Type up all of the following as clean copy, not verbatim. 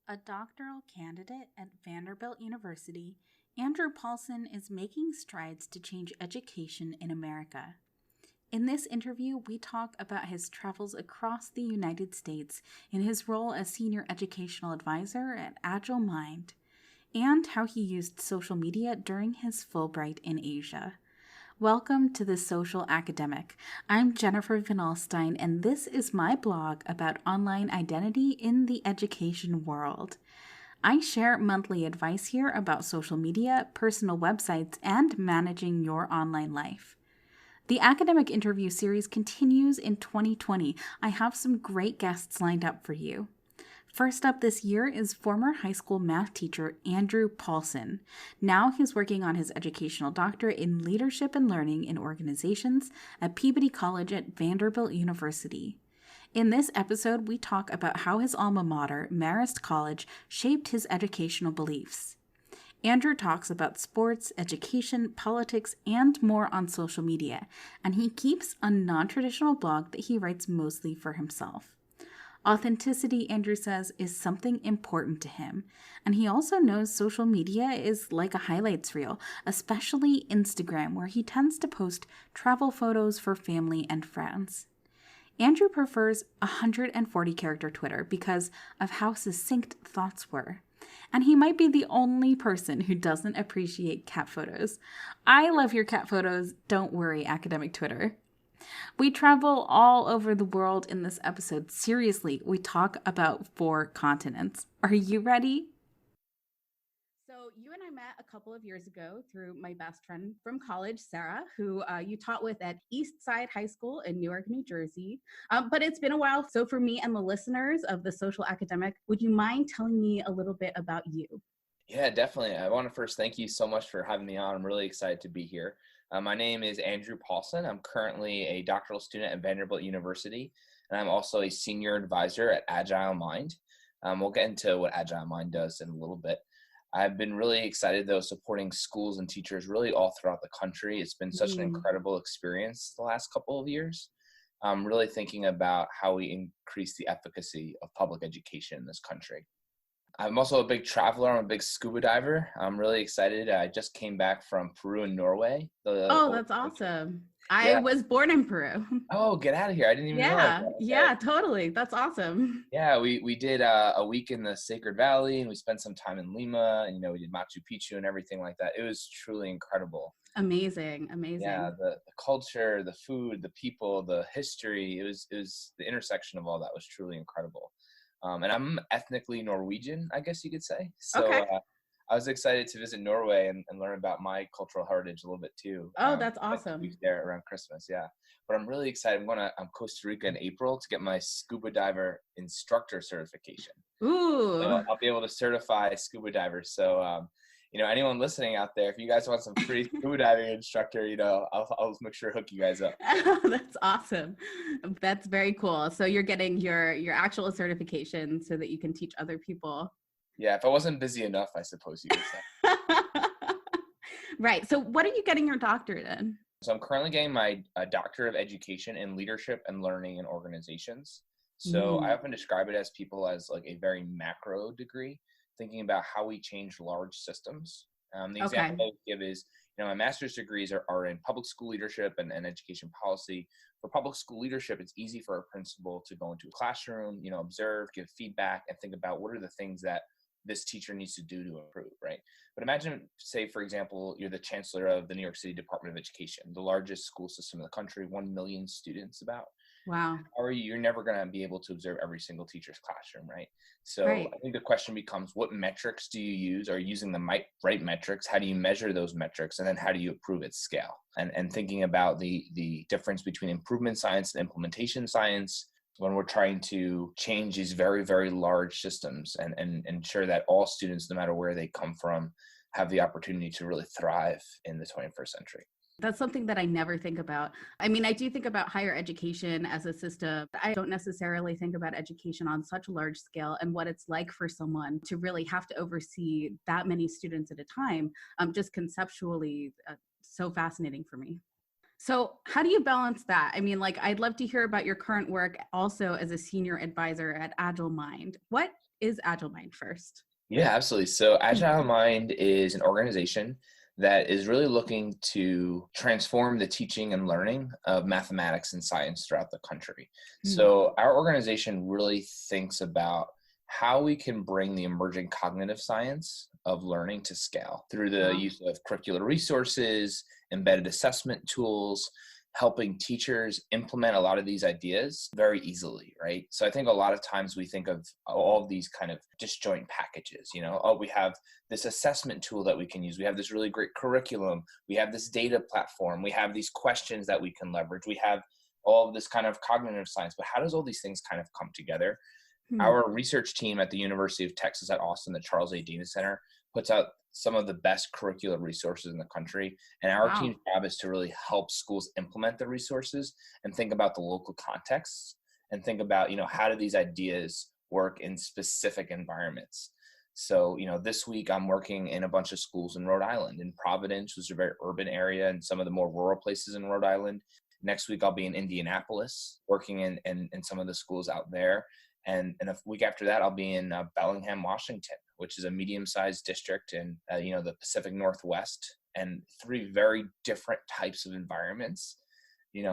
A doctoral candidate at Vanderbilt University, Andrew Paulsen is making strides to change education in America. In this interview, we talk about his travels across the United States in his role as Senior Educational Advisor at Agile Mind, and how he used social media during his Fulbright in Asia. Welcome to The Social Academic. I'm Jennifer Van Alstyne, and this is my blog about online identity in the education world. I share monthly advice here about social media, personal websites, and managing your online life. The academic interview series continues in 2020. I have some great guests lined up for you. First up this year is former high school math teacher Andrew Paulsen. Now he's working on his educational doctorate in leadership and learning in organizations at Peabody College at Vanderbilt University. In this episode, we talk about how his alma mater, Marist College, shaped his educational beliefs. Andrew talks about sports, education, politics, and more on social media, and he keeps a non-traditional blog that he writes mostly for himself. Authenticity, Andrew says, is something important to him, and he also knows social media is like a highlights reel, especially Instagram, where he tends to post travel photos for family and friends. Andrew prefers 140-character Twitter because of how succinct thoughts were. And he might be the only person who doesn't appreciate cat photos. I love your cat photos. Don't worry, academic Twitter. We travel all over the world in this episode. Seriously, we talk about 4 continents. Are you ready? So you and I met a couple of years ago through my best friend from college, Sarah, who you taught with at East Side High School in Newark, New Jersey. But it's been a while. So for me and the listeners of The Social Academic, would you mind telling me a little bit about you? Yeah, definitely. I want to first thank you so much for having me on. I'm really excited to be here. My name is Andrew Paulsen. I'm currently a doctoral student at Vanderbilt University, and I'm also a senior advisor at Agile Mind. We'll get into what Agile Mind does in a little bit. I've been really excited, though, supporting schools and teachers really all throughout the country. It's been such an incredible experience the last couple of years. I'm really thinking about how we increase the efficacy of public education in this country. I'm also a big traveler. I'm a big scuba diver. I'm really excited. I just came back from Peru and Norway. Oh, that's awesome. I Yeah. was born in Peru. Oh, get out of here. I didn't even realize that. Yeah, totally. That's awesome. Yeah, we did a week in the Sacred Valley, and we spent some time in Lima, and, we did Machu Picchu and everything like that. It was truly incredible. Amazing. Yeah, the culture, the food, the people, the history, it was the intersection of all that was truly incredible. And I'm ethnically Norwegian, I guess you could say. So Okay. I was excited to visit Norway and learn about my cultural heritage a little bit too. Oh, that's Spent 2 awesome. weeks there around Christmas, yeah. But I'm really excited. I'm Costa Rica in April to get my scuba diver instructor certification. Ooh. So I'll be able to certify scuba divers. So anyone listening out there, if you guys want some free scuba diving instructor, I'll make sure to hook you guys up. That's awesome. That's very cool. So you're getting your actual certification so that you can teach other people. Yeah, if I wasn't busy enough, I suppose you could say. Right. So what are you getting your doctorate in? So I'm currently getting my Doctor of Education in Leadership and Learning in Organizations. So I often describe it as people as like a very macro degree, thinking about how we change large systems. The example I would give is, my master's degrees are in public school leadership and education policy. For public school leadership, it's easy for a principal to go into a classroom, observe, give feedback, and think about what are the things that this teacher needs to do to improve, right? But imagine, say, for example, you're the chancellor of the New York City Department of Education, the largest school system in the country, 1 million students about. Wow. You're never going to be able to observe every single teacher's classroom, right? So Right. I think the question becomes, what metrics do you use? Are you using the right metrics? How do you measure those metrics? And then how do you improve at scale? And thinking about the difference between improvement science and implementation science when we're trying to change these very, very large systems and ensure that all students, no matter where they come from, have the opportunity to really thrive in the 21st century. That's something that I never think about. I mean, I do think about higher education as a system. I don't necessarily think about education on such a large scale and what it's like for someone to really have to oversee that many students at a time. Just conceptually, so fascinating for me. So how do you balance that? I mean, I'd love to hear about your current work also as a senior advisor at Agile Mind. What is Agile Mind first? Yeah, absolutely. So Agile Mind is an organization that is really looking to transform the teaching and learning of mathematics and science throughout the country. Mm. So our organization really thinks about how we can bring the emerging cognitive science of learning to scale through the Wow. use of curricular resources, embedded assessment tools, helping teachers implement a lot of these ideas very easily, right? So I think a lot of times we think of all of these kind of disjoint packages, oh, we have this assessment tool that we can use. We have this really great curriculum. We have this data platform. We have these questions that we can leverage. We have all of this kind of cognitive science, but how does all these things kind of come together? Hmm. Our research team at the University of Texas at Austin, the Charles A. Dana Center, puts out some of the best curricular resources in the country. And our Wow. team's job is to really help schools implement the resources and think about the local contexts and think about, how do these ideas work in specific environments. So, this week I'm working in a bunch of schools in Rhode Island, in Providence, which is a very urban area, and some of the more rural places in Rhode Island. Next week I'll be in Indianapolis working in some of the schools out there. And a week after that, I'll be in Bellingham, Washington, which is a medium-sized district in the Pacific Northwest, and three very different types of environments.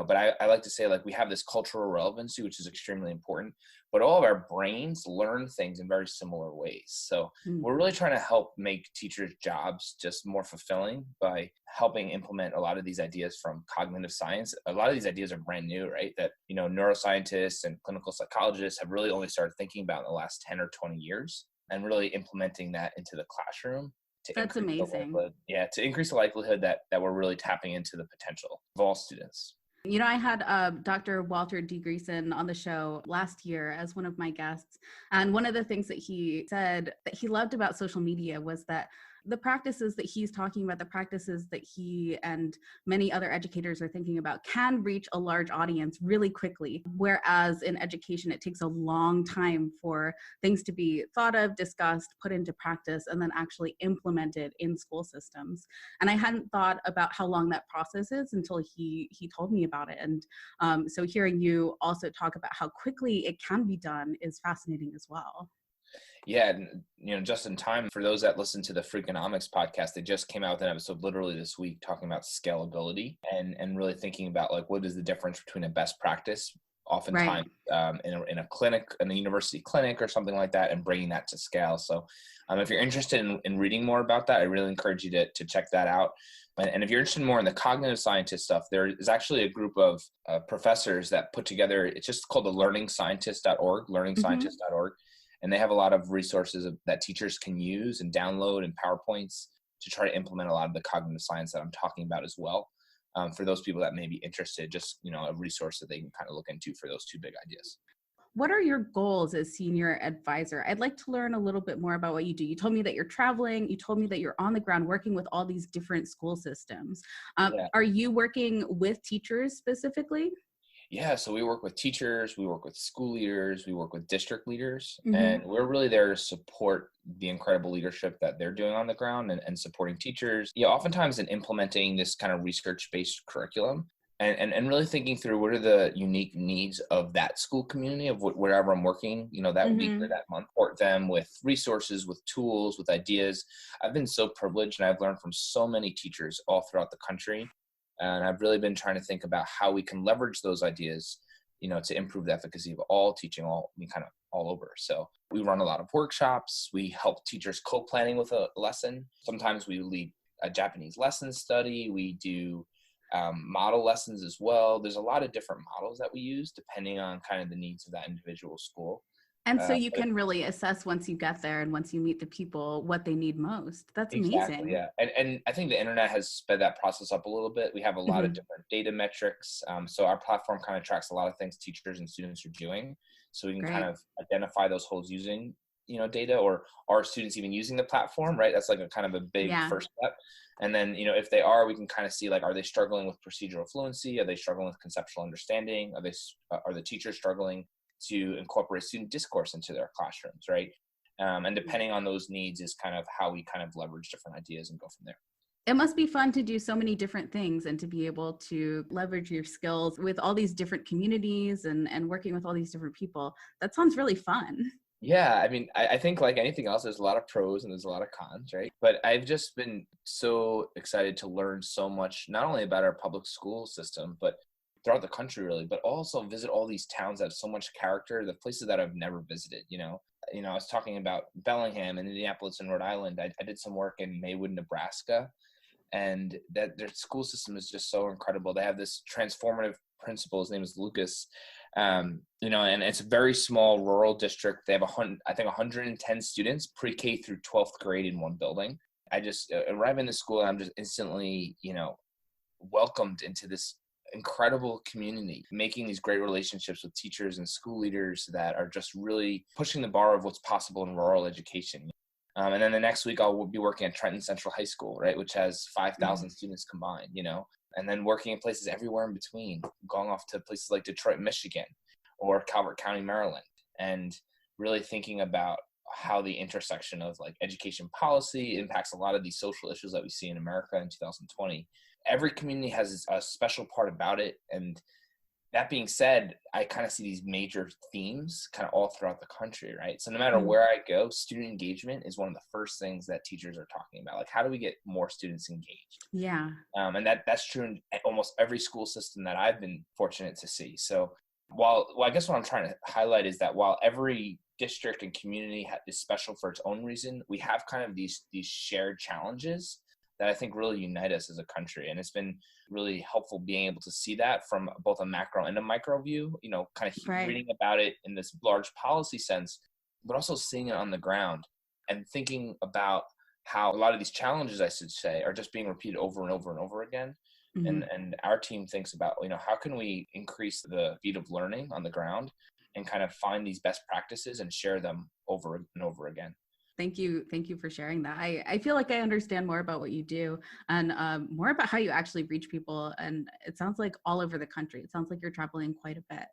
But I like to say, like, we have this cultural relevancy, which is extremely important, but all of our brains learn things in very similar ways. So Hmm. we're really trying to help make teachers' jobs just more fulfilling by helping implement a lot of these ideas from cognitive science. A lot of these ideas are brand new, right? That, neuroscientists and clinical psychologists have really only started thinking about in the last 10 or 20 years, and really implementing that into the classroom to That's increase the amazing. likelihood, to increase the likelihood that we're really tapping into the potential of all students. I had Dr. Walter D. Greason on the show last year as one of my guests. And one of the things that he said that he loved about social media was that the practices that he's talking about, the practices that he and many other educators are thinking about, can reach a large audience really quickly. Whereas in education, it takes a long time for things to be thought of, discussed, put into practice, and then actually implemented in school systems. And I hadn't thought about how long that process is until he told me about it. And so hearing you also talk about how quickly it can be done is fascinating as well. Yeah, and just in time for those that listen to the Freakonomics podcast, they just came out with an episode literally this week talking about scalability and really thinking about, like, what is the difference between a best practice, Right. oftentimes in a clinic, in a university clinic or something like that, and bringing that to scale. So if you're interested in reading more about that, I really encourage you to check that out. And if you're interested more in the cognitive scientist stuff, there is actually a group of professors that put together, it's just called the learningscientist.org, Mm-hmm. learningscientist.org. And they have a lot of resources that teachers can use and download, and PowerPoints to try to implement a lot of the cognitive science that I'm talking about as well. For those people that may be interested, just, a resource that they can kind of look into for those two big ideas. What are your goals as senior advisor? I'd like to learn a little bit more about what you do. You told me that you're traveling. You told me that you're on the ground working with all these different school systems. Yeah. Are you working with teachers specifically? Yeah, so we work with teachers, we work with school leaders, we work with district leaders, Mm-hmm. and we're really there to support the incredible leadership that they're doing on the ground, and supporting teachers. Yeah, oftentimes in implementing this kind of research-based curriculum, and really thinking through what are the unique needs of that school community, of wherever I'm working, that week or Mm-hmm. that month, support them with resources, with tools, with ideas. I've been so privileged, and I've learned from so many teachers all throughout the country. And I've really been trying to think about how we can leverage those ideas, to improve the efficacy of all teaching, kind of all over. So we run a lot of workshops. We help teachers co-planning with a lesson. Sometimes we lead a Japanese lesson study. We do model lessons as well. There's a lot of different models that we use depending on kind of the needs of that individual school. And so you But can really assess once you get there and once you meet the people what they need most. That's exactly, amazing. yeah. And I think the internet has sped that process up a little bit. We have a lot of Mm-hmm. different data metrics. So our platform kind of tracks a lot of things teachers and students are doing. So we can kind Great. of identify those holes using, data, or are students even using the platform, right? That's like a kind of a big Yeah. first step. And then, if they are, we can kind of see, like, are they struggling with procedural fluency? Are they struggling with conceptual understanding? Are the teachers struggling to incorporate student discourse into their classrooms, right? And depending on those needs is kind of how we kind of leverage different ideas and go from there. It must be fun to do so many different things and to be able to leverage your skills with all these different communities and working with all these different people. That sounds really fun. Yeah, I mean, I think like anything else, there's a lot of pros and there's a lot of cons, right? But I've just been so excited to learn so much, not only about our public school system, but throughout the country, really, but also visit all these towns that have so much character, the places that I've never visited, you know. I was talking about Bellingham and Indianapolis and Rhode Island. I did some work in Maywood, Nebraska, and that their school system is just so incredible. They have this transformative principal. His name is Lucas. And it's a very small rural district. They have I think 110 students, pre-K through 12th grade in one building. I just arrive in the school and I'm just instantly, welcomed into this incredible community, making these great relationships with teachers and school leaders that are just really pushing the bar of what's possible in rural education. And then the next week I'll be working at Trenton Central High School, right, which has 5,000 students combined, and then working in places everywhere in between, going off to places like Detroit, Michigan, or Calvert County, Maryland, and really thinking about how the intersection of like education policy impacts a lot of these social issues that we see in America in 2020. Every community has a special part about it. And that being said, I kind of see these major themes kind of all throughout the country, right? So no matter where I go, student engagement is one of the first things that teachers are talking about. Like, how do we get more students engaged? Yeah. And that's true in almost every school system that I've been fortunate to see. So I guess what I'm trying to highlight is that while every district and community is special for its own reason, we have kind of these shared challenges that I think really unite us as a country. And it's been really helpful being able to see that from both a macro and a micro view, kind of reading about it in this large policy sense, but also seeing it on the ground and thinking about how a lot of these challenges, I should say, are just being repeated over and over and over again. And our team thinks about, how can we increase the speed of learning on the ground and kind of find these best practices and share them over and over again. Thank you. Thank you for sharing that. I feel like I understand more about what you do and more about how you actually reach people. And it sounds like all over the country. It sounds like you're traveling quite a bit.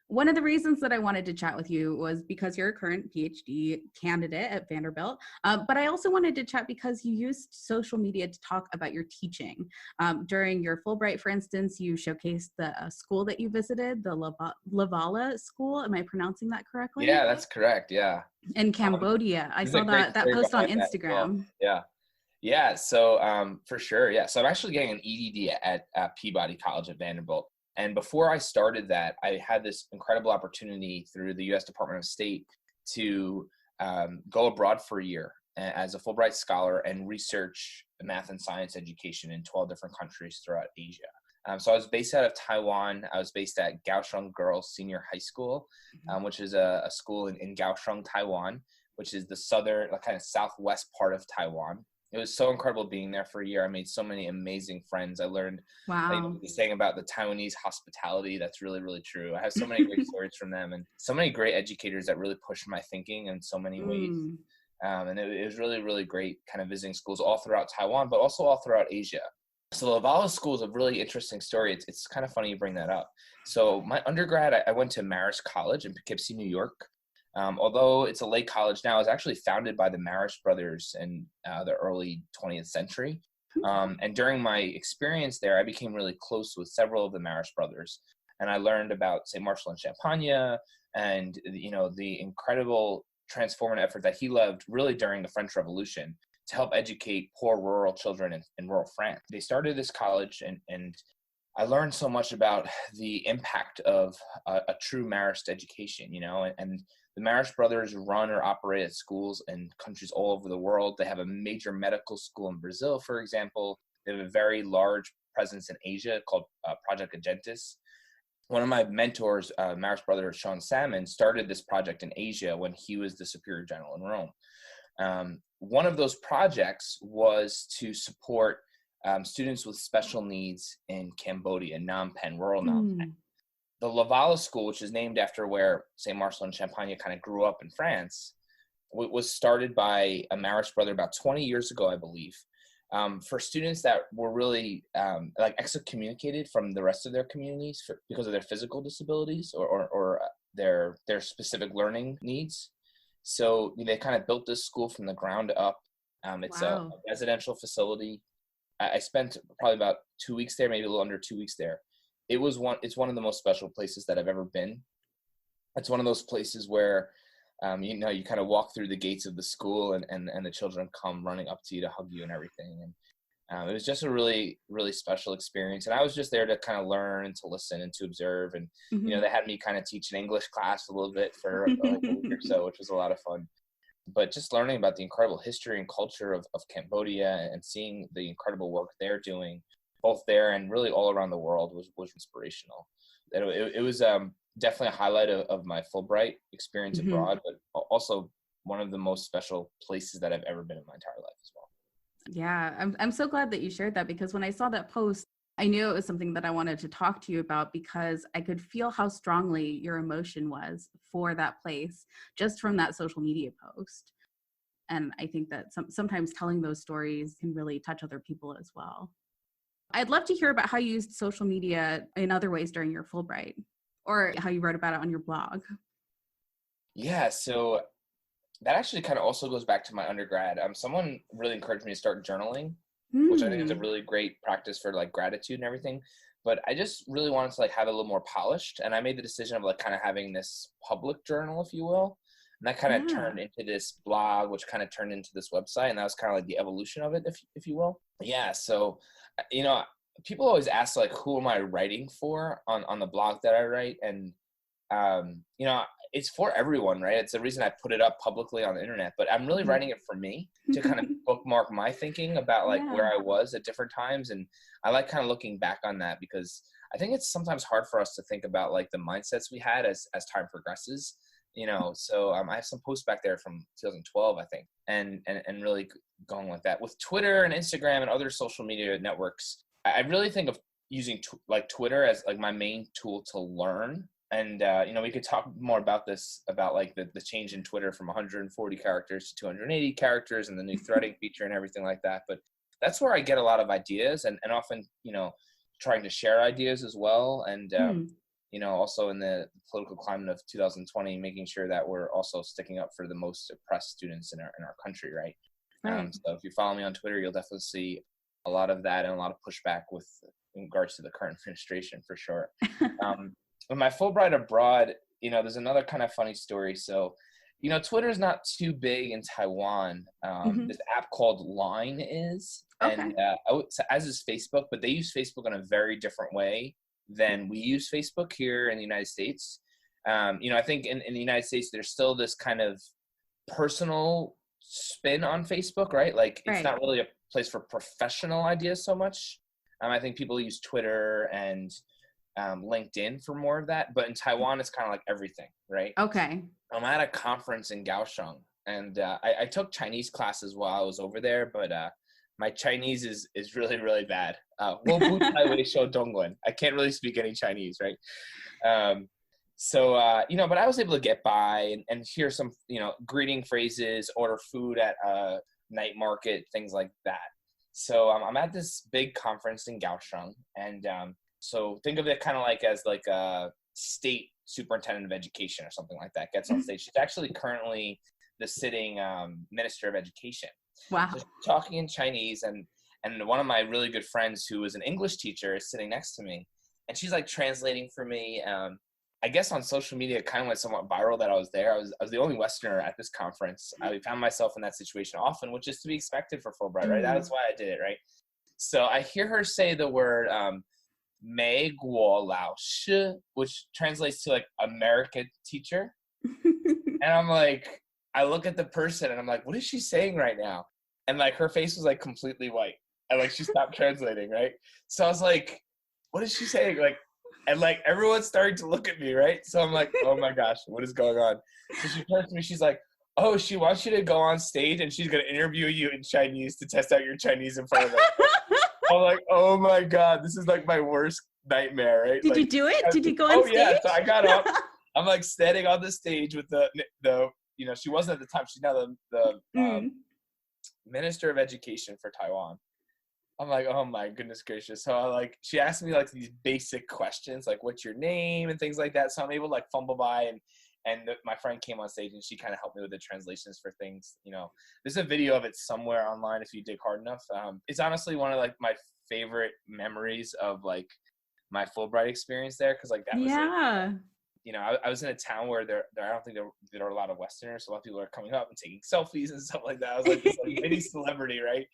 One of the reasons that I wanted to chat with you was because you're a current PhD candidate at Vanderbilt, but I also wanted to chat because you used social media to talk about your teaching. During your Fulbright, for instance, you showcased the school that you visited, the Lavala School. Am I pronouncing that correctly? Yeah, that's correct. Yeah. In Cambodia. I saw that post on Instagram. Well. Yeah. So for sure. Yeah. So I'm actually getting an EDD at Peabody College at Vanderbilt. And before I started that, I had this incredible opportunity through the U.S. Department of State to go abroad for a year as a Fulbright scholar and research math and science education in 12 different countries throughout Asia. So I was based out of Taiwan. I was based at Kaohsiung Girls Senior High School, which is a school in Kaohsiung, Taiwan, which is the southern, kind of southwest part of Taiwan. It was so incredible being there for a year. I made so many amazing friends. I learned the saying about the Taiwanese hospitality. That's really, really true. I have so many great stories from them and so many great educators that really pushed my thinking in so many ways. And it was really, really great kind of visiting schools all throughout Taiwan, but also all throughout Asia. So Lavala School is a really interesting story. It's kind of funny you bring that up. So my undergrad, I went to Marist College in Poughkeepsie, New York. Although it's a late college now, it was actually founded by the Marist brothers in the early 20th century. And during my experience there, I became really close with several of the Marist brothers. And I learned about St. Marshall and Champagne and, the incredible transformative effort that he led really during the French Revolution to help educate poor rural children in rural France. They started this college and I learned so much about the impact of a true Marist education, and the Marist brothers run or operate at schools in countries all over the world. They have a major medical school in Brazil, for example. They have a very large presence in Asia called Project Agentis. One of my mentors, Marist brother Sean Salmon, started this project in Asia when he was the Superior General in Rome. One of those projects was to support students with special needs in Cambodia, Phnom Penh, rural Phnom Penh. The Lavala School, which is named after where St. Marshall and Champagne kind of grew up in France, was started by a Marist brother about 20 years ago, I believe, for students that were really excommunicated from the rest of their communities because of their physical disabilities or their specific learning needs. So they kind of built this school from the ground up. It's a residential facility. I spent probably about 2 weeks there, maybe a little under 2 weeks there. It's one of the most special places that I've ever been. It's one of those places where You kind of walk through the gates of the school, and the children come running up to you to hug you and everything. And it was just a really, really special experience. And I was just there to kind of learn and to listen and to observe. And, Mm-hmm. they had me kind of teach an English class a little bit for like a week or so, which was a lot of fun. But just learning about the incredible history and culture of Cambodia and seeing the incredible work they're doing, both there and really all around the world, was inspirational. It was definitely a highlight of my Fulbright experience Mm-hmm. abroad, but also one of the most special places that I've ever been in my entire life as well. Yeah, I'm so glad that you shared that, because when I saw that post, I knew it was something that I wanted to talk to you about, because I could feel how strongly your emotion was for that place just from that social media post. And I think that sometimes telling those stories can really touch other people as well. I'd love to hear about how you used social media in other ways during your Fulbright, or how you wrote about it on your blog. Yeah, so that actually kind of also goes back to my undergrad. Someone really encouraged me to start journaling, which I think is a really great practice for like gratitude and everything. But I just really wanted to like have it a little more polished, and I made the decision of like kind of having this public journal, if you will. And that kind of Yeah. turned into this blog, which kind of turned into this website, and that was kind of like the evolution of it, if you will. Yeah. So, you know, people always ask like, who am I writing for on the blog that I write, and it's for everyone, right? It's the reason I put it up publicly on the internet, but I'm really writing it for me to kind of bookmark my thinking about like where I was at different times. And I like kind of looking back on that, because I think it's sometimes hard for us to think about like the mindsets we had as time progresses, so I have some posts back there from 2012, I think, and really going like that with Twitter and Instagram and other social media networks. I really think of using like Twitter as like my main tool to learn. And, we could talk more about this, about like the change in Twitter from 140 characters to 280 characters and the new threading feature and everything like that. But that's where I get a lot of ideas, and often, trying to share ideas as well. And, also in the political climate of 2020, making sure that we're also sticking up for the most oppressed students in our country, right? So if you follow me on Twitter, you'll definitely see a lot of that and a lot of pushback in regards to the current administration, for sure. With my Fulbright abroad, there's another kind of funny story. So, Twitter is not too big in Taiwan. This app called Line is, and as is Facebook, but they use Facebook in a very different way than we use Facebook here in the United States. I think in the United States, there's still this kind of personal spin on Facebook, right? Like it's not really a place for professional ideas so much. I think people use Twitter and LinkedIn for more of that, but in Taiwan, it's kind of like everything, right? Okay. I'm at a conference in Kaohsiung, and I took Chinese classes while I was over there, but my Chinese is really, really bad. I can't really speak any Chinese, right? But I was able to get by and hear some, greeting phrases, order food at a night market, things like that. So I'm at this big conference in Kaohsiung, and so think of it kind of like as like a state superintendent of education or something like that gets on stage. She's actually currently the sitting minister of education. Wow. So she's talking in Chinese, and one of my really good friends who was an English teacher is sitting next to me, and she's like translating for me. I guess on social media, it kind of went somewhat viral that I was there. I was the only Westerner at this conference. I found myself in that situation often, which is to be expected for Fulbright, right? That's why I did it, right? So I hear her say the word Mei Guo Lao Shi, which translates to like American teacher. And I'm like, I look at the person and I'm like, what is she saying right now? And like her face was like completely white, and like she stopped translating, right? So I was like, what is she saying? Like, and like everyone's starting to look at me, right? So I'm like, oh my gosh, what is going on? So she turns to me, she's like, oh, she wants you to go on stage and she's gonna interview you in Chinese to test out your Chinese in front of her. I'm like, oh my God, this is like my worst nightmare, right? Did like, you do it? Did you go on stage? Oh yeah, so I got up. I'm like standing on the stage with the she wasn't at the time, she's now the Minister of Education for Taiwan. I'm like, oh my goodness gracious. So she asked me like these basic questions, like what's your name and things like that. So I'm able to like fumble by, and my friend came on stage and she kind of helped me with the translations for things. There's a video of it somewhere online if you dig hard enough. It's honestly one of like my favorite memories of like my Fulbright experience there, because like that was I was in a town where I don't think there are a lot of Westerners. So a lot of people are coming up and taking selfies and stuff like that. I was like this like mini celebrity, right?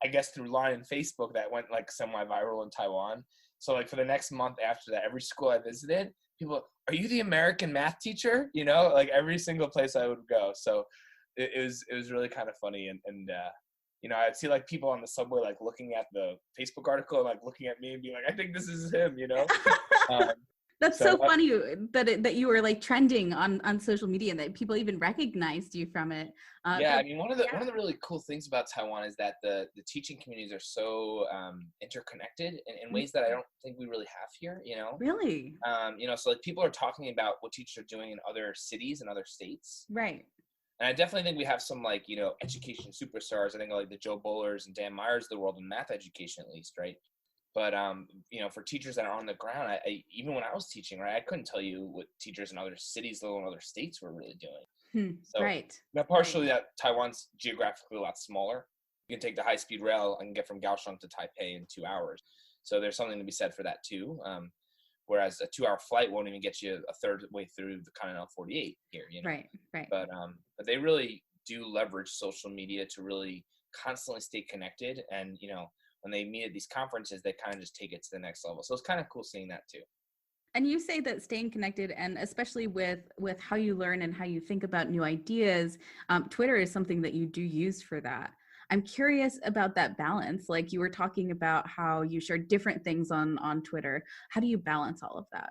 I guess through Line and Facebook that went like semi-viral in Taiwan. So like for the next month after that, every school I visited, people, are you the American math teacher? Like every single place I would go. So it was really kind of funny. And I'd see like people on the subway, like looking at the Facebook article and like looking at me and being like, I think this is him, Um, That's so funny that you were like trending on social media and that people even recognized you from it. Yeah, I mean, one of the really cool things about Taiwan is that the teaching communities are so interconnected in ways that I don't think we really have here. Really? So like people are talking about what teachers are doing in other cities and other states. Right. And I definitely think we have some like, education superstars. I think like the Joe Bullers and Dan Myers of the world in math education, at least, right? But, for teachers that are on the ground, I even when I was teaching, right, I couldn't tell you what teachers in other cities, let alone other states, were really doing. So, right. Now, partially that Taiwan's geographically a lot smaller. You can take the high-speed rail and get from Kaohsiung to Taipei in 2 hours. So there's something to be said for that too. Whereas a 2-hour flight won't even get you a third way through the Continental 48 here. Right. But they really do leverage social media to really constantly stay connected, and when they meet at these conferences, they kind of just take it to the next level. So it's kind of cool seeing that too. And you say that staying connected, and especially with how you learn and how you think about new ideas, Twitter is something that you do use for that. I'm curious about that balance. Like you were talking about how you share different things on Twitter. How do you balance all of that?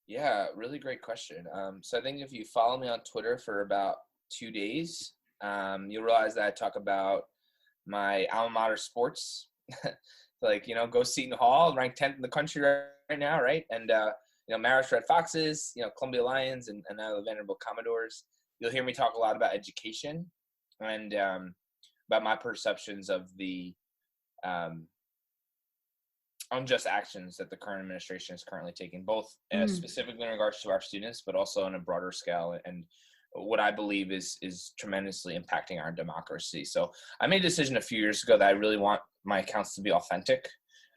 Yeah, really great question. So I think if you follow me on Twitter for about 2 days, you'll realize that I talk about my alma mater sports, like, go Seton Hall, ranked 10th in the country right now, right? And, Marist Red Foxes, Columbia Lions, and now the Vanderbilt Commodores. You'll hear me talk a lot about education and about my perceptions of the unjust actions that the current administration is currently taking, both specifically in regards to our students, but also on a broader scale, and what I believe is tremendously impacting our democracy. So I made a decision a few years ago that I really want my accounts to be authentic.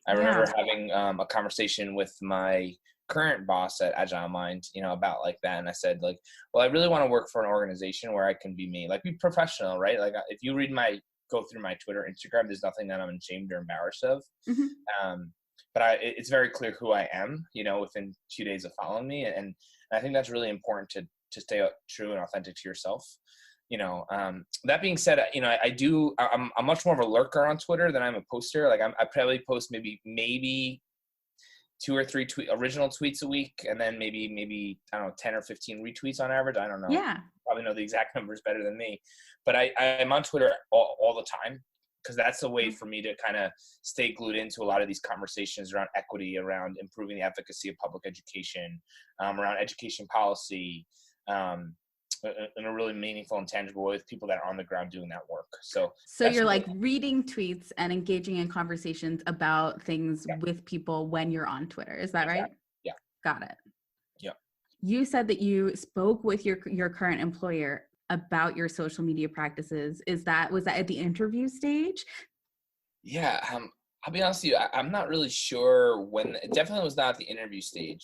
I remember having a conversation with my current boss at Agile Mind, about like that. And I said, like, well, I really want to work for an organization where I can be me, like be professional, right? Like if you go through my Twitter, Instagram, there's nothing that I'm ashamed or embarrassed of. But it's very clear who I am, within 2 days of following me. And I think that's really important to stay true and authentic to yourself. That being said, I'm much more of a lurker on Twitter than I'm a poster. Like I probably post maybe 2 or 3 original tweets a week, and then maybe I don't know, 10 or 15 retweets on average. I don't know. Yeah. Probably know the exact numbers better than me, but I'm on Twitter all the time, because that's a way for me to kind of stay glued into a lot of these conversations around equity, around improving the efficacy of public education, around education policy, in a really meaningful and tangible way with people that are on the ground doing that work. So you're like reading tweets and engaging in conversations about things with people when you're on Twitter. Is that right? Yeah. Got it. Yeah. You said that you spoke with your current employer about your social media practices. Was that at the interview stage? Yeah. I'll be honest with you. I'm not really sure when. It definitely was not at the interview stage.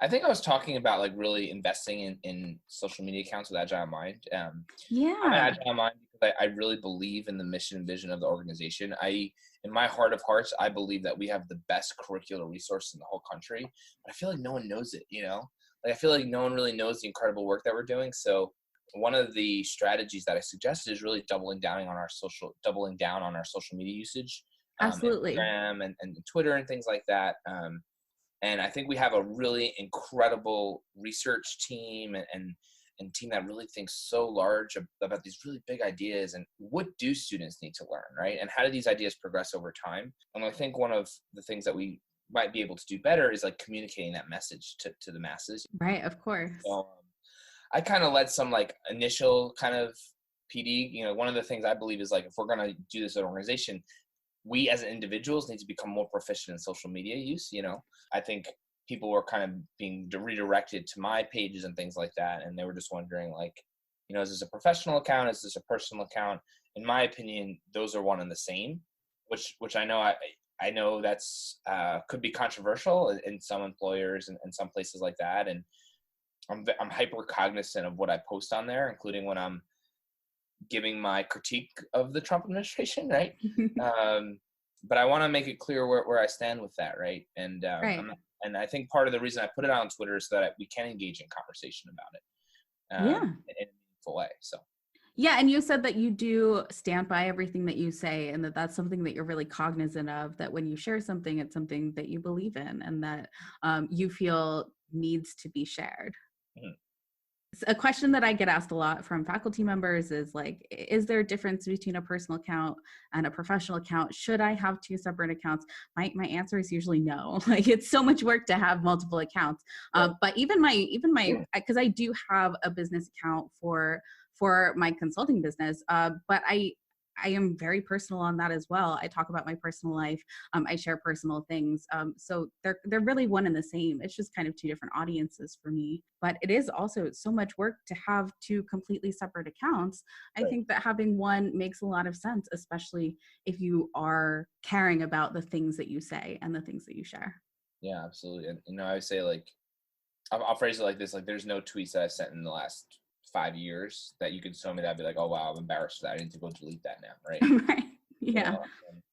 I think I was talking about like really investing in social media accounts with Agile Mind. I'm at Agile Mind because I really believe in the mission and vision of the organization. In my heart of hearts, I believe that we have the best curricular resource in the whole country. But I feel like no one knows it, Like I feel like no one really knows the incredible work that we're doing. So one of the strategies that I suggested is really doubling down on our social media usage. Absolutely. Instagram and Twitter and things like that. And I think we have a really incredible research team and team that really thinks so large about these really big ideas, and what do students need to learn, right? And how do these ideas progress over time? And I think one of the things that we might be able to do better is like communicating that message to the masses. Right, of course. So I kind of led some like initial kind of PD. One of the things I believe is like, if we're going to do this as an organization, we as individuals need to become more proficient in social media use. I think people were kind of being redirected to my pages and things like that, and they were just wondering like, is this a professional account? Is this a personal account? In my opinion, those are one and the same, which I know I know that's could be controversial in some employers and some places like that. And I'm hyper cognizant of what I post on there, including when I'm giving my critique of the Trump administration, right? But I want to make it clear where I stand with that, right? And Right. and I think part of the reason I put it on Twitter is so that we can engage in conversation about it Yeah. in a meaningful way. So. Yeah, and you said that you do stand by everything that you say, and that that's something that you're really cognizant of, that when you share something, it's something that you believe in and that you feel needs to be shared. Mhm. A question that I get asked a lot from faculty members is like, is there a difference between a personal account and a professional account? Should I have two separate accounts? My answer is usually no. Like, it's so much work to have multiple accounts. Right. But even my because I do have a business account for my consulting business, but I am very personal on that as well. I talk about my personal life. I share personal things. So they're really one and the same. It's just kind of two different audiences for me. But it is also so much work to have two completely separate accounts. I Right. think that having one makes a lot of sense, especially if you are caring about the things that you say and the things that you share. Yeah, absolutely. And I would say, like, I'll phrase it like this: like, there's no tweets that I sent in the last 5 years that you could show me that I'd be like, oh wow, I'm embarrassed for that. I need to go delete that now, right? Right. You Yeah. know,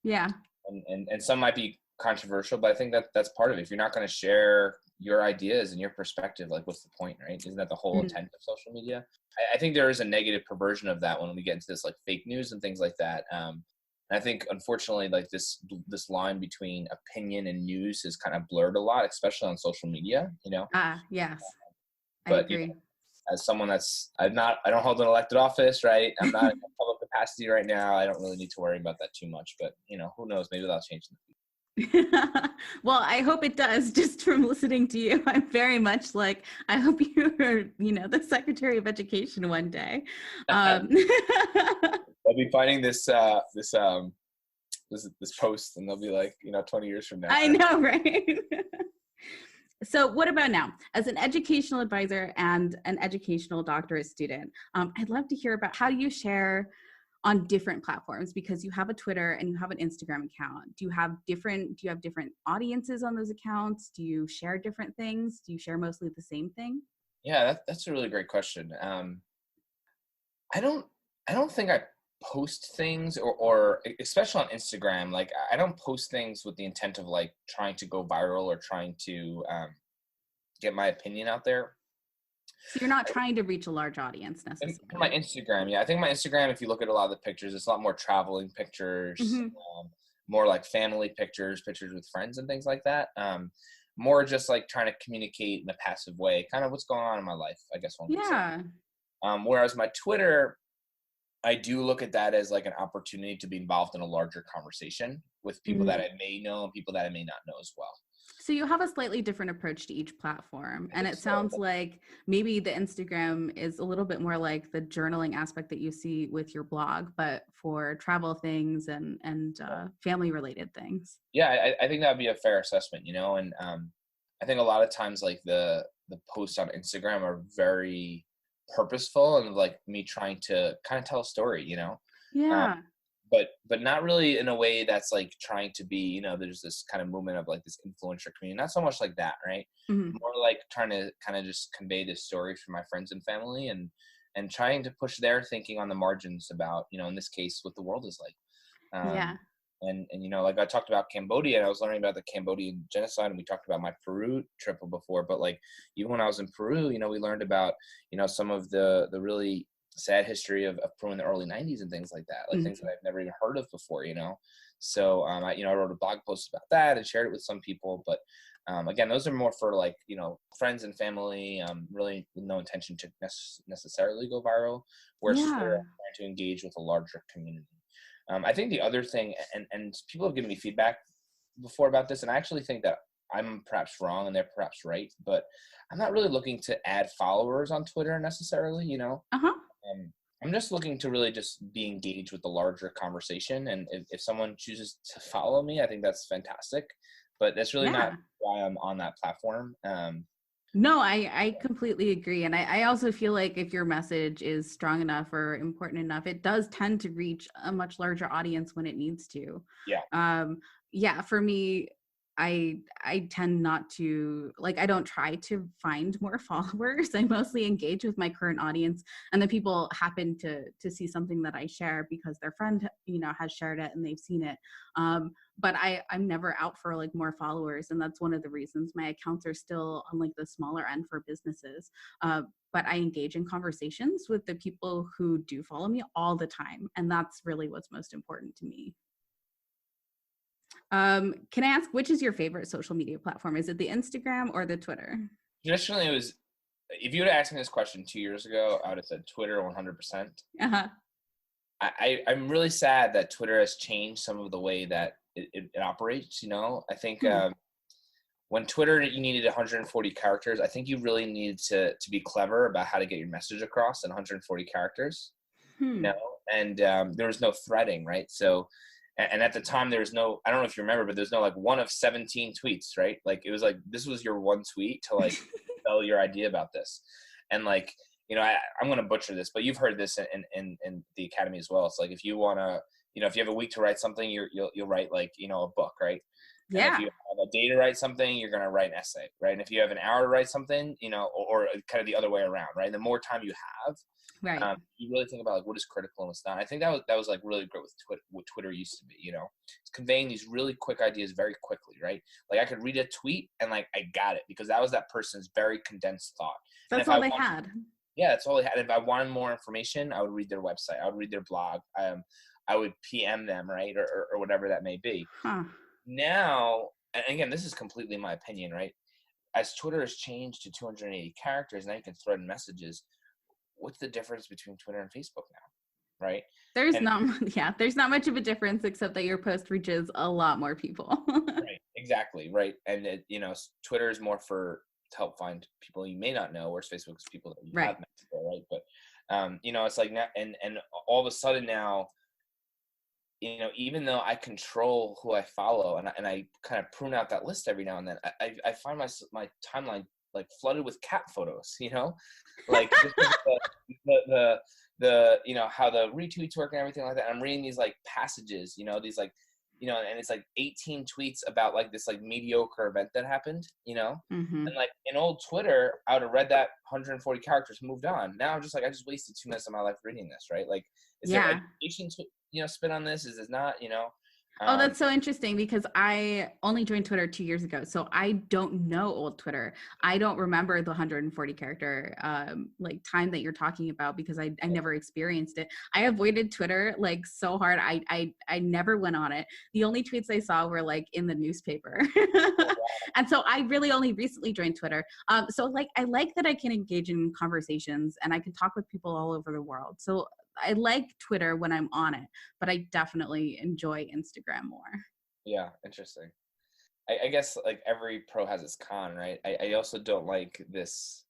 Yeah. and some might be controversial, but I think that's part of it. If you're not going to share your ideas and your perspective, like, what's the point, right? Isn't that the whole Mm. intent of social media? I think there is a negative perversion of that when we get into this, like, fake news and things like that. And I think, unfortunately, like, this line between opinion and news is kind of blurred a lot, especially on social media. Yes, I But agree. as someone I don't hold an elected office, right? I'm not in a public capacity right now. I don't really need to worry about that too much. But who knows? Maybe that'll change in the Well, I hope it does. Just from listening to you, I'm very much like, I hope you're, the Secretary of Education one day. future. Um, They'll be finding this post, and they'll be like, 20 years from now. I know, right? So what about now? As an educational advisor and an educational doctorate student, I'd love to hear about how you share on different platforms, because you have a Twitter and you have an Instagram account. Do you have different audiences on those accounts? Do you share different things? Do you share mostly the same thing? Yeah, that's a really great question. I don't think I post things, or especially on Instagram. Like, I don't post things with the intent of, like, trying to go viral or trying to get my opinion out there. So you're not trying to reach a large audience And my necessarily. Instagram, yeah, I think my Instagram, if you look at a lot of the pictures, it's a lot more traveling pictures, Hmm. more like family pictures, pictures with friends and things like that. More just like trying to communicate in a passive way, kind of what's going on in my life, I guess one could say. Yeah. Whereas my Twitter, I do look at that as like an opportunity to be involved in a larger conversation with people that Mhm. I may know and people that I may not know as well. So you have a slightly different approach to each platform. I And think it so. sounds like maybe the Instagram is a little bit more like the journaling aspect that you see with your blog, but for travel things and family related things. Yeah, I think that would be a fair assessment, and I think a lot of times, like, the posts on Instagram are very purposeful and, like, me trying to kind of tell a story, um, Yeah. but not really in a way that's like trying to be, there's this kind of movement of, like, this influencer community, not so much like that, right? Mhm. More like trying to kind of just convey this story for my friends and family, and trying to push their thinking on the margins about, in this case, what the world is like. Yeah. um, and like, I talked about Cambodia, and I was learning about the Cambodian genocide, and we talked about my Peru trip before. But, like, even when I was in Peru, we learned about some of the really sad history of Peru in the early 90s and things like that, like things that Mhm. I've never even heard of before. So I wrote a blog post about that and shared it with some people. But again, those are more for, like, friends and family, really with no intention to necessarily go viral, whereas Twitter, Yeah. I'm trying to engage with a larger community. I think the other thing, and people have given me feedback before about this, and I actually think that I'm perhaps wrong and they're perhaps right, but I'm not really looking to add followers on Twitter necessarily. Uh-huh. Um, I'm just looking to really just be engaged with the larger conversation, and if someone chooses to follow me, I think that's fantastic, but that's really not Yeah. why I'm on that platform. No, I completely agree. And I also feel like if your message is strong enough or important enough, it does tend to reach a much larger audience when it needs to. Yeah. Um, yeah, for me, I tend not to like I don't try to find more followers. I mostly engage with my current audience, and the people happen to see something that I share because their friend, has shared it and they've seen it. But I'm never out for like more followers, and that's one of the reasons my accounts are still on like the smaller end for businesses. But I engage in conversations with the people who do follow me all the time, and that's really what's most important to me. Can I ask, which is your favorite social media platform? Is it the Instagram or the Twitter? Traditionally, it was, if you would have asked me this question 2 years ago, I would have said Twitter 100%. Uh-huh. I'm really sad that Twitter has changed some of the way that it operates. I think Hmm. when Twitter you needed 140 characters, I think you really needed to be clever about how to get your message across in 140 characters. you Hmm. know, and there was no threading, right? So, and at the time there was no, I don't know if you remember, but there's no like one of 17 tweets, right? Like it was like this was your one tweet to like tell your idea about this, and like I'm gonna butcher this, but you've heard this in the academy as well. It's like if you wanna, if you have a week to write something, you'll write like a book, right? And if you Yeah. have a day to write something, you're gonna write an essay, right? And if you have an hour to write something, or kind of the other way around, right? The more time you have, Right. you really think about like what is critical and what's not. I think that was like really great with what Twitter used to be. It's conveying these really quick ideas very quickly, right? Like I could read a tweet and like I got it because that was that person's very condensed thought. And That's if I all they want, had. yeah, that's all I had. If I wanted more information, I would read their website. I would read their blog. I would PM them, right, or whatever that may be. Huh. Now, and again, this is completely my opinion, right? As Twitter has changed to 280 characters, now you can thread messages. What's the difference between Twitter and Facebook now, right? There's And not, yeah, there's not much of a difference except that your post reaches a lot more people. right, exactly, right. And Twitter is more for to help find people you may not know, whereas Facebook is people that you Right. have met before, right? But it's like now, and all of a sudden now, even though I control who I follow and I kind of prune out that list every now and then, I find my timeline like flooded with cat photos, like just the how the retweets work and everything like that. I'm reading these like passages, these like, and it's like 18 tweets about like this like mediocre event that happened, Hmm. and like in old Twitter, I would have read that 140 characters, moved on. Now I'm just like, I just wasted 2 minutes of my life reading this, right? Like, is there Yeah. education spin on this? Is it not? Oh, Um, that's so interesting because I only joined Twitter 2 years ago. So I don't know old Twitter. I don't remember the 140 character like time that you're talking about because I never experienced it. I avoided Twitter like so hard. I never went on it. The only tweets I saw were like in the newspaper. And so I really only recently joined Twitter. So like I like that I can engage in conversations and I can talk with people all over the world. So I like Twitter when I'm on it, but I definitely enjoy Instagram more. yeah, interesting. I guess like every pro has its con, right? I also don't like this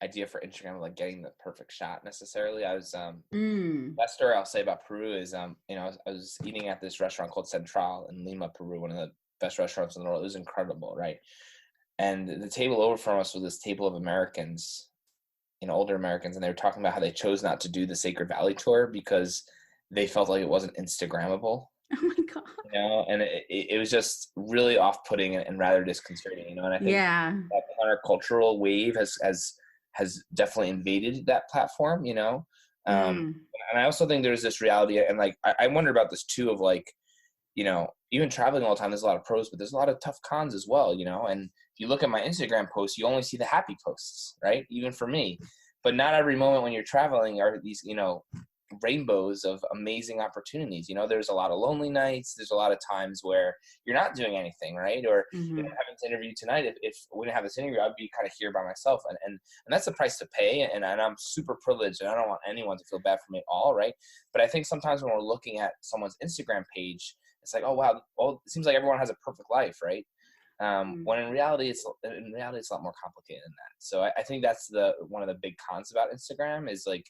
idea for Instagram of like getting the perfect shot necessarily. I was Mm. Last story I'll say about Peru is I was eating at this restaurant called Central in Lima, Peru, one of the best restaurants in the world. It was incredible, right? And the table over from us was this table of Americans, older Americans, and they were talking about how they chose not to do the Sacred Valley tour because they felt like it wasn't Instagrammable, Oh my god. and it was just really off-putting and rather disconcerting, and I think Yeah. that countercultural wave has definitely invaded that platform, um, Mm. and I also think there's this reality, and like I wonder about this too, of like, even traveling all the time, there's a lot of pros, but there's a lot of tough cons as well, and if you look at my Instagram posts, you only see the happy posts, right? Even for me, but not every moment when you're traveling are these, rainbows of amazing opportunities. There's a lot of lonely nights. There's a lot of times where you're not doing anything, right? Or, Hmm. having to interview tonight, if we didn't have this interview, I'd be kind of here by myself. And that's the price to pay. And I'm super privileged and I don't want anyone to feel bad for me at all, right? But I think sometimes when we're looking at someone's Instagram page, it's like, oh, wow, well, it seems like everyone has a perfect life, right? When in reality, it's a lot more complicated than that. So I think that's the one of the big cons about Instagram is like,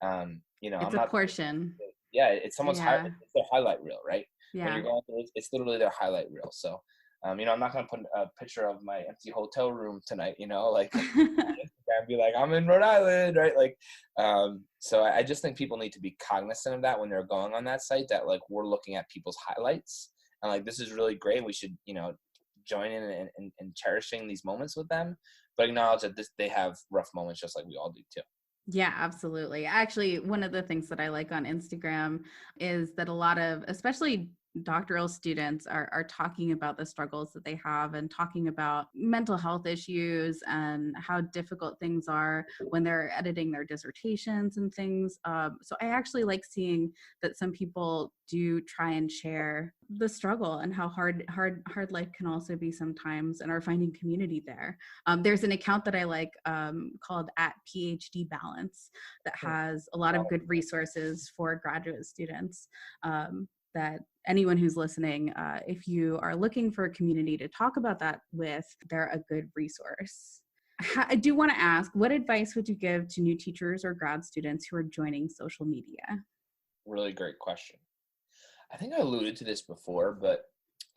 It's I'm a not. portion. Yeah, it's Yeah. it's their highlight reel, right? When Yeah. you're going through it, it's literally their highlight reel. So I'm not going to put a picture of my empty hotel room tonight, like and be like, I'm in Rhode Island, right? So I just think people need to be cognizant of that when they're going on that site, that like we're looking at people's highlights and like, this is really great. We should, join in and cherishing these moments with them, but acknowledge that they have rough moments just like we all do too. Yeah, absolutely. Actually, one of the things that I like on Instagram is that a lot of, especially doctoral students, are talking about the struggles that they have and talking about mental health issues and how difficult things are when they're editing their dissertations and things. So I actually like seeing that some people do try and share the struggle and how hard life can also be sometimes, and are finding community there. There's an account that I like called @PhD Balance that has a lot of good resources for graduate students, that anyone who's listening, if you are looking for a community to talk about that with, they're a good resource. I do want to ask, what advice would you give to new teachers or grad students who are joining social media? Really great question. I think I alluded to this before, but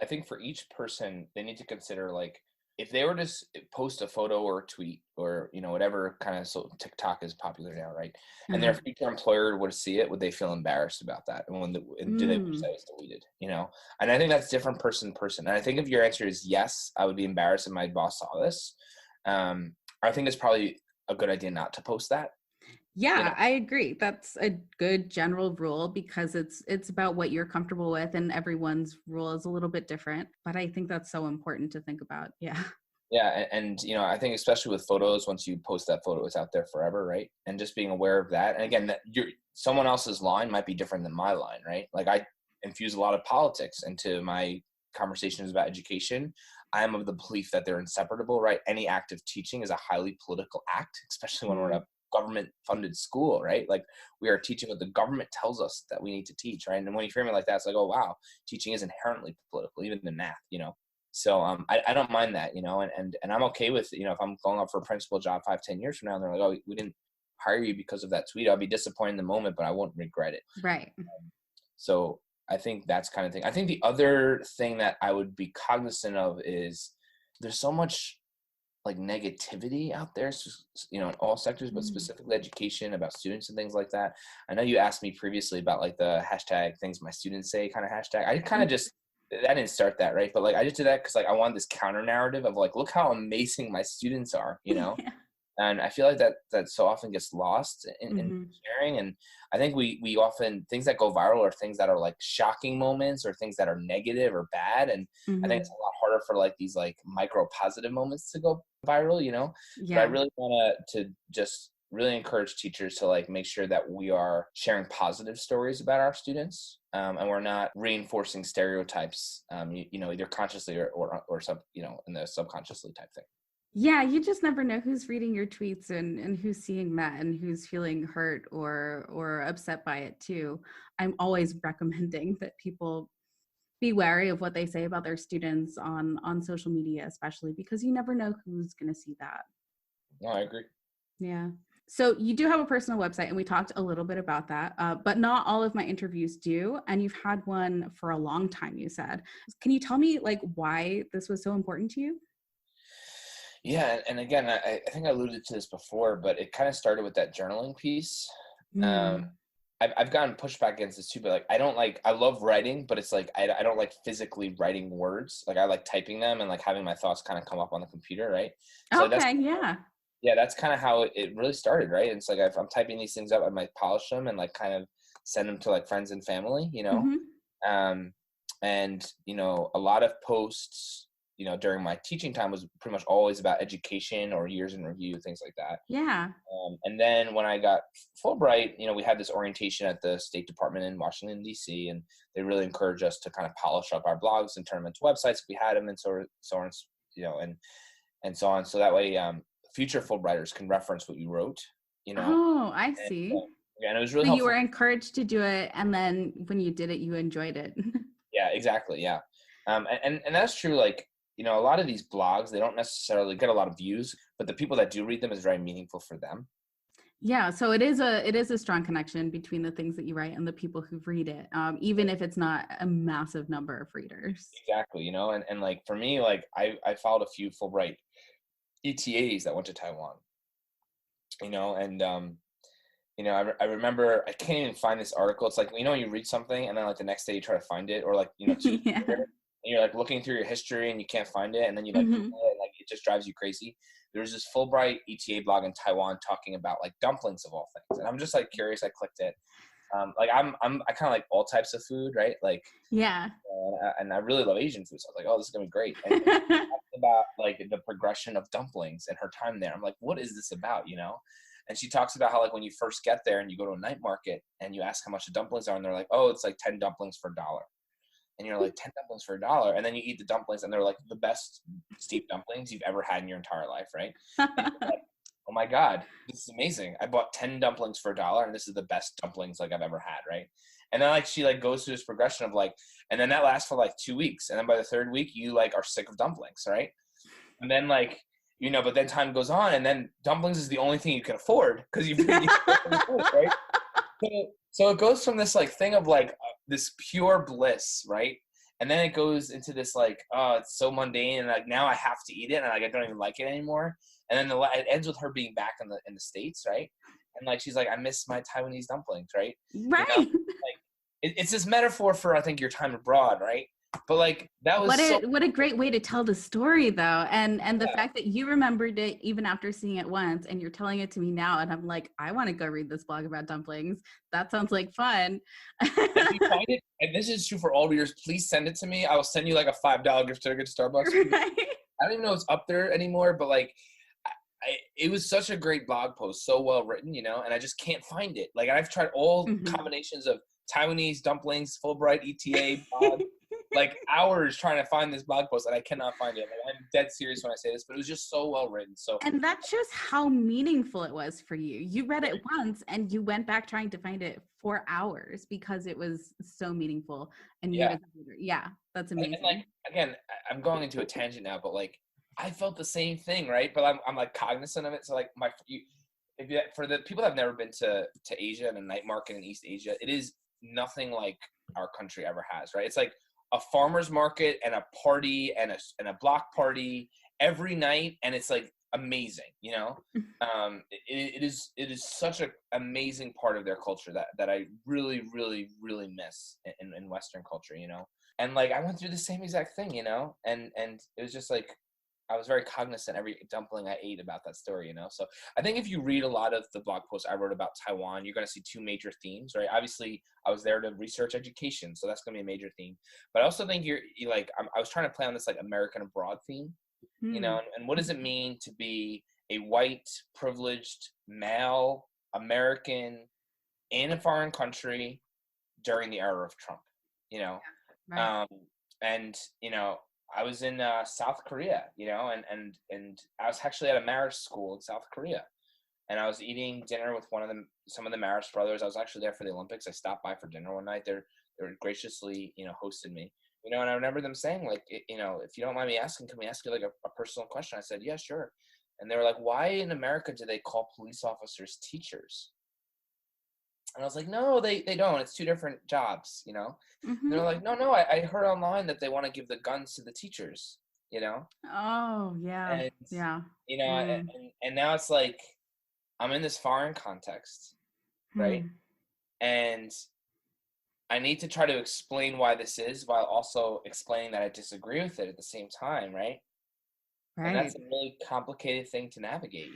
I think for each person, they need to consider, like, if they were to post a photo or a tweet or, whatever kind of, so TikTok is popular now, right? And their future employer would see it, would they feel embarrassed about that? And do they wish that was deleted, And I think that's different person to person. And I think if your answer is yes, I would be embarrassed if my boss saw this. I think it's probably a good idea not to post that. Yeah, I agree. That's a good general rule because it's about what you're comfortable with, and everyone's rule is a little bit different. But I think that's so important to think about. Yeah. Yeah, and I think especially with photos, once you post that photo, it's out there forever, right? And just being aware of that. And again, that someone else's line might be different than my line, right? Like I infuse a lot of politics into my conversations about education. I am of the belief that they're inseparable, right? Any act of teaching is a highly political act, especially when we're in a government funded school, right? Like we are teaching what the government tells us that we need to teach, right? And when you frame it like that, it's like, oh wow, teaching is inherently political, even in math, So I don't mind that, and I'm okay with, if I'm going up for a principal job 5-10 years from now, and they're like, oh, we didn't hire you because of that tweet. I'll be disappointed in the moment, but I won't regret it. Right. So I think that's kind of thing. I think the other thing that I would be cognizant of is there's so much like negativity out there, in all sectors, but specifically education, about students and things like that. I know you asked me previously about like the hashtag things my students say kind of hashtag. I kind of just, I didn't start that, right? But like I just did that because like I wanted this counter narrative of like, look how amazing my students are, Yeah. And I feel like that so often gets lost in sharing. And I think we often, things that go viral are things that are like shocking moments or things that are negative or bad. And I think it's a lot harder for like these like micro positive moments to go viral, Yeah. But I really want to just really encourage teachers to like make sure that we are sharing positive stories about our students, and we're not reinforcing stereotypes, either consciously or sub, in the subconsciously type thing. Yeah, you just never know who's reading your tweets and who's seeing that and who's feeling hurt or upset by it too. I'm always recommending that people be wary of what they say about their students on social media, especially because you never know who's going to see that. No, I agree. Yeah. So you do have a personal website, and we talked a little bit about that, but not all of my interviews do. And you've had one for a long time, you said. Can you tell me like why this was so important to you? Yeah, and again, I think I alluded to this before, but it kind of started with that journaling piece. I've gotten pushback against this too, but like I love writing, but it's like I don't like physically writing words. Like I like typing them and like having my thoughts kind of come up on the computer, right? So Okay, yeah. Yeah, that's kind of how it really started, right? And it's like if I'm typing these things up, I might polish them and like kind of send them to like friends and family, and a lot of posts during my teaching time was pretty much always about education or years in review, things like that. Yeah. And then when I got Fulbright, we had this orientation at the State Department in Washington, D.C., and they really encouraged us to kind of polish up our blogs and turn them into websites if we had them, and so on, and so on. So that way, future Fulbrighters can reference what you wrote, Oh, I see. And it was really so helpful. You were encouraged to do it, and then when you did it, you enjoyed it. Yeah, exactly. Yeah. And that's true. Like, a lot of these blogs, they don't necessarily get a lot of views, but the people that do read them is very meaningful for them. Yeah, so it is a strong connection between the things that you write and the people who read it, even if it's not a massive number of readers. Exactly, and like for me, like I followed a few Fulbright ETAs that went to Taiwan, and I remember I can't even find this article. It's like when you read something and then like the next day you try to find it, or like 2 days Yeah. later, and you're like looking through your history and you can't find it, and then you like Hmm. Google it, and like it just drives you crazy. There's this Fulbright ETA blog in Taiwan talking about like dumplings of all things, and I'm just like curious. I clicked it. Like I kind of like all types of food, right? Like, Yeah. and I really love Asian food, so I was like, oh, this is gonna be great. And about like the progression of dumplings and her time there. I'm like, what is this about? And she talks about how like when you first get there and you go to a night market and you ask how much the dumplings are, and they're like, oh, it's like 10 dumplings for $1. And you're like, 10 dumplings for $1, and then you eat the dumplings and they're like the best steamed dumplings you've ever had in your entire life, right? And you're like, oh my god, this is amazing. I bought 10 dumplings for $1 and this is the best dumplings like I've ever had, right? And then like she like goes through this progression of like, and then that lasts for like 2 weeks, and then by the third week you like are sick of dumplings, right? And then like, but then time goes on, and then dumplings is the only thing you can afford because you've been right? So it goes from this like thing of like this pure bliss, right? And then it goes into this like, oh, it's so mundane, and like now I have to eat it, and like I don't even like it anymore. And then it ends with her being back in the States, right? And like she's like, I miss my Taiwanese dumplings, right? Right. Like it's this metaphor for I think your time abroad, right? But like that was What so a what a great way to tell the story though. And the yeah, fact that you remembered it even after seeing it once and you're telling it to me now and I'm like, I want to go read this blog about dumplings. That sounds like fun. if you find it, and this is true for all readers, please send it to me. I will send you like a $5 gift certificate to Starbucks. Right. I don't even know if it's up there anymore, but like it was such a great blog post, so well written, and I just can't find it. Like I've tried all Mhm. combinations of Taiwanese dumplings, Fulbright ETA blog, like hours trying to find this blog post, and I cannot find it. Like I'm dead serious when I say this, but it was just so well written. So And that shows how meaningful it was for you. You read it once and you went back trying to find it for hours because it was so meaningful and you yeah, as a reader. Yeah, that's and like amazing. again, I'm going into a tangent now, but like I felt the same thing, right? But I'm like cognizant of it. So like for the people that have never been to Asia and a night market in East Asia, it is nothing like our country ever has, right? It's like a farmer's market and a party and a block party every night, and it's like amazing. It is such an amazing part of their culture that I really really really miss in Western culture. And like I went through the same exact thing. And it was just like I was very cognizant every dumpling I ate about that story. So I think if you read a lot of the blog posts I wrote about Taiwan, you're going to see two major themes, right? Obviously, I was there to research education, so that's going to be a major theme. But I also think you like I was trying to play on this like American abroad theme, Hmm. and what does it mean to be a white, privileged, male American in a foreign country during the era of Trump, you know? Right. Um, and I was in South Korea, and I was actually at a marriage school in South Korea, and I was eating dinner with some of the Marist brothers. I was actually there for the Olympics. I stopped by for dinner one night. They were graciously, hosted me. And I remember them saying like, if you don't mind me asking, can we ask you like a personal question? I said, yeah, sure. And they were like, why in America do they call police officers teachers? And I was like, no, they don't. It's two different jobs. And they're Hmm. like, no, I heard online that they want to give the guns to the teachers, you know? Oh, yeah. And, Yeah. and, Mm. and now it's like, I'm in this foreign context, right? Hmm. And I need to try to explain why this is while also explaining that I disagree with it at the same time, right? And Right. that's a really complicated thing to navigate.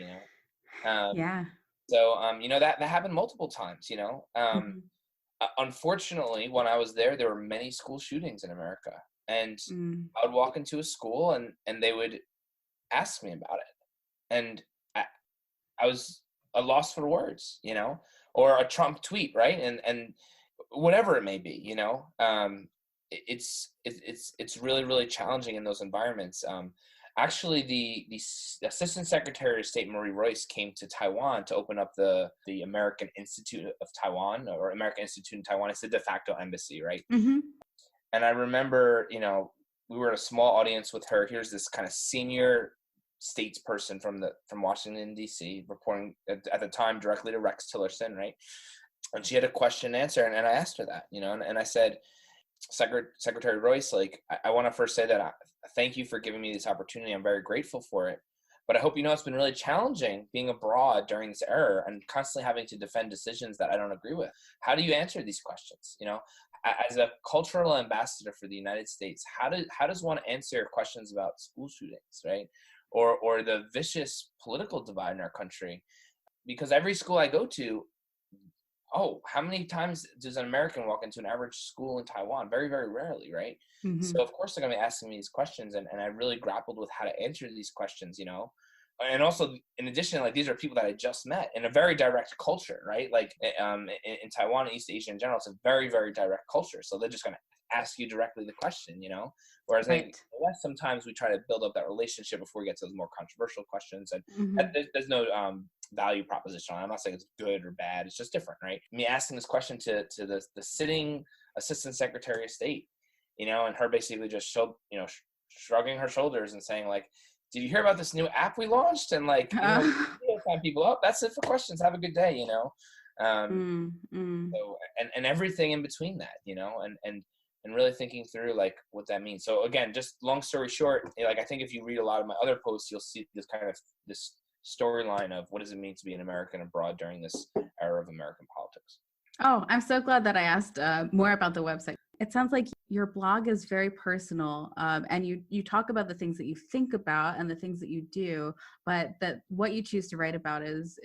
Um, Yeah. that happened multiple times. Mhm. Unfortunately, when I was there were many school shootings in America, and Mm. I would walk into a school and they would ask me about it, and I was a loss for words, or a Trump tweet, right? And whatever it may be. It's really really challenging in those environments. Actually, the Assistant Secretary of State Marie Royce came to Taiwan to open up the American Institute of Taiwan, or American Institute in Taiwan. It's the de facto embassy, right? Mhm. And I remember, we were in a small audience with her. Here's this kind of senior statesperson from Washington, D.C., reporting at the time directly to Rex Tillerson, right? And she had a question and answer, and I asked her that, and I said, Secretary Royce, like, I want to first say that thank you for giving me this opportunity. I'm very grateful for it. But I hope you know it's been really challenging being abroad during this era and constantly having to defend decisions that I don't agree with. How do you answer these questions? As a cultural ambassador for the United States, how does one answer questions about school shootings, right? Or the vicious political divide in our country? Because every school I go to, how many times does an American walk into an average school in Taiwan? Very, very rarely, right? Mm-hmm. So of course they're going to be asking me these questions, and I really grappled with how to answer these questions, And also, in addition, like, these are people that I just met in a very direct culture, right? Like, in Taiwan and East Asia in general, it's a very, very direct culture. So they're just going to ask you directly the question, Whereas Right. in the West, sometimes we try to build up that relationship before we get to those more controversial questions. And Mm-hmm. there's no value proposition. I'm not saying it's good or bad. It's just different, right? Me asking this question to the sitting Assistant Secretary of State, and her basically just shrugging her shoulders and saying, like, did you hear about this new app we launched? And like, sign people up. That's it for questions. Have a good day, So, and everything in between that, and really thinking through, like, what that means. So again, just long story short, like, I think if you read a lot of my other posts, you'll see this storyline of what does it mean to be an American abroad during this era of American politics. Oh, I'm so glad that I asked more about the website. It sounds like your blog is very personal, and you talk about the things that you think about and the things that you do, but that what you choose to write about is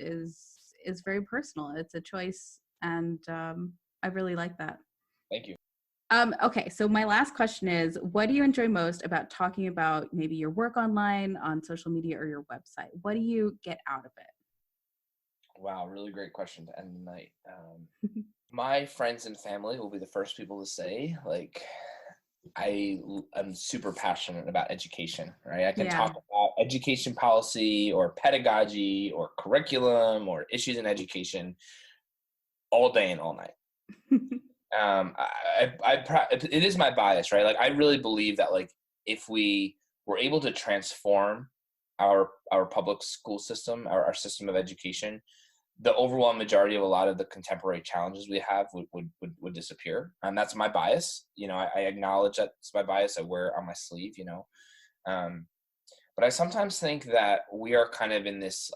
very personal. It's a choice, and I really like that. Thank you. Okay, so my last question is, what do you enjoy most about talking about maybe your work online, on social media, or your website? What do you get out of it? Wow, really great question to end the night. My friends and family will be the first people to say, like, I'm super passionate about education, right? I can talk about education policy or pedagogy or curriculum or issues in education all day and all night. It is my bias, right? Like, I really believe that, like, if we were able to transform our public school system, our system of education, the overwhelming majority of a lot of the contemporary challenges we have would disappear. And that's my bias. I acknowledge that it's my bias. I wear it on my sleeve, but I sometimes think that we are kind of in this,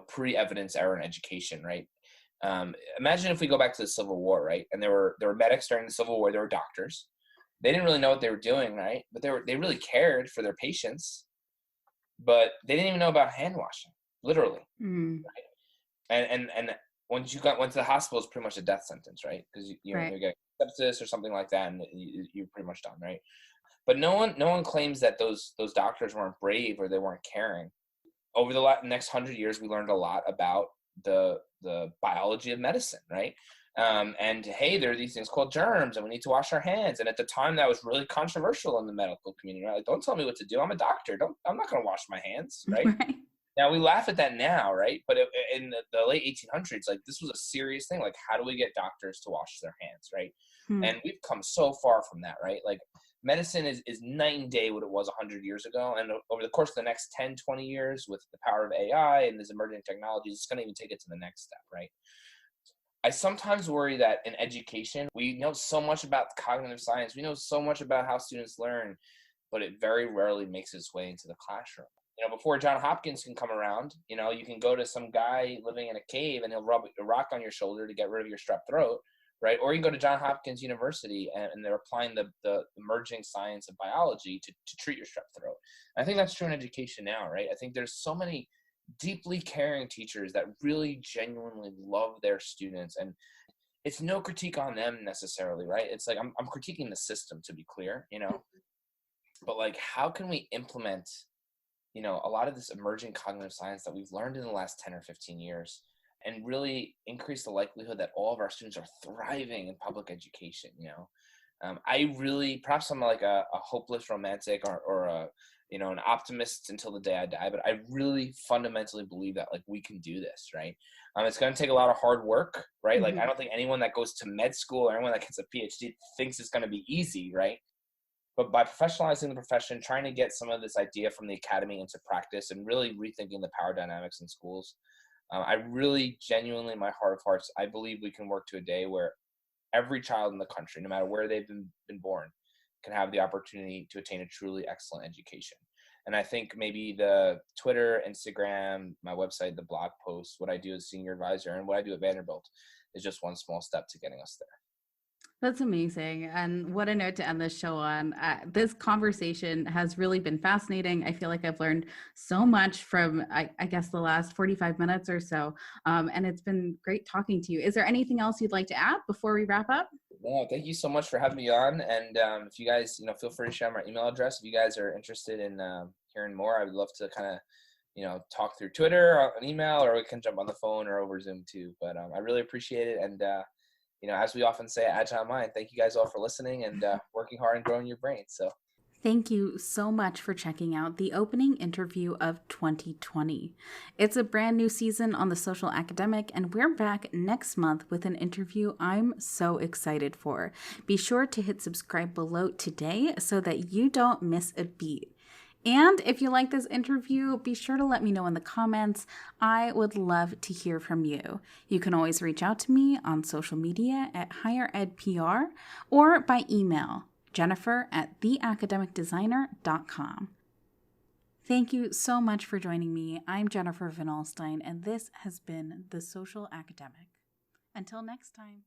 pre-evidence era in education, right? Imagine if we go back to the Civil War, right? And there were medics during the Civil War. There were doctors. They didn't really know what they were doing, right? But they really cared for their patients, but they didn't even know about hand washing, literally. Right? And once you went to the hospital, it's pretty much a death sentence, right? Because you get sepsis or something like that, and you're pretty much done, right? But no one claims that those doctors weren't brave or they weren't caring. Over the next 100 years, we learned a lot about the biology of medicine, right? And hey, there are these things called germs, and we need to wash our hands. And at the time, that was really controversial in the medical community, right? Like, don't tell me what to do. I'm a doctor. I'm not going to wash my hands, right? Now, we laugh at that now, right? But in the late 1800s, like, this was a serious thing. Like, how do we get doctors to wash their hands, right? And we've come so far from that, right? Like, medicine is night and day what it was 100 years ago. And over the course of the next 10, 20 years, with the power of AI and these emerging technologies, it's going to even take it to the next step, right? I sometimes worry that in education, we know so much about cognitive science. We know so much about how students learn, but it very rarely makes its way into the classroom. Before John Hopkins can come around, you can go to some guy living in a cave and he'll rub a rock on your shoulder to get rid of your strep throat, right? Or you can go to John Hopkins University and they're applying the emerging science of biology to treat your strep throat. And I think that's true in education now, right? I think there's so many deeply caring teachers that really genuinely love their students. And it's no critique on them necessarily, right? It's like, I'm critiquing the system, to be clear, but like, how can we implement a lot of this emerging cognitive science that we've learned in the last 10 or 15 years and really increase the likelihood that all of our students are thriving in public education? I really, perhaps I'm like a hopeless romantic or a, an optimist until the day I die, but I really fundamentally believe that, like, we can do this, right? It's going to take a lot of hard work, right? Like, I don't think anyone that goes to med school or anyone that gets a PhD thinks it's going to be easy, right? But by professionalizing the profession, trying to get some of this idea from the academy into practice and really rethinking the power dynamics in schools, I really genuinely, in my heart of hearts, I believe we can work to a day where every child in the country, no matter where they've been born, can have the opportunity to attain a truly excellent education. And I think maybe the Twitter, Instagram, my website, the blog posts, what I do as senior advisor, and what I do at Vanderbilt is just one small step to getting us there. That's amazing. And what a note to end this show on. This conversation has really been fascinating. I feel like I've learned so much from, I guess, the last 45 minutes or so. And it's been great talking to you. Is there anything else you'd like to add before we wrap up? No, thank you so much for having me on. And if you guys, feel free to share my email address. If you guys are interested in hearing more, I would love to kind of, talk through Twitter or an email, or we can jump on the phone or over Zoom too. But I really appreciate it. And, as we often say at Agile Mind, thank you guys all for listening and working hard and growing your brain. So Thank you so much for checking out the opening interview of 2020. It's a brand new season on the Social Academic, and we're back next month with an interview I'm so excited for. Be sure to hit subscribe below today so that you don't miss a beat. And if you like this interview, be sure to let me know in the comments. I would love to hear from you. You can always reach out to me on social media at higheredpr or by email, jennifer@theacademicdesigner.com. Thank you so much for joining me. I'm Jennifer Van Alstyne, and this has been The Social Academic. Until next time.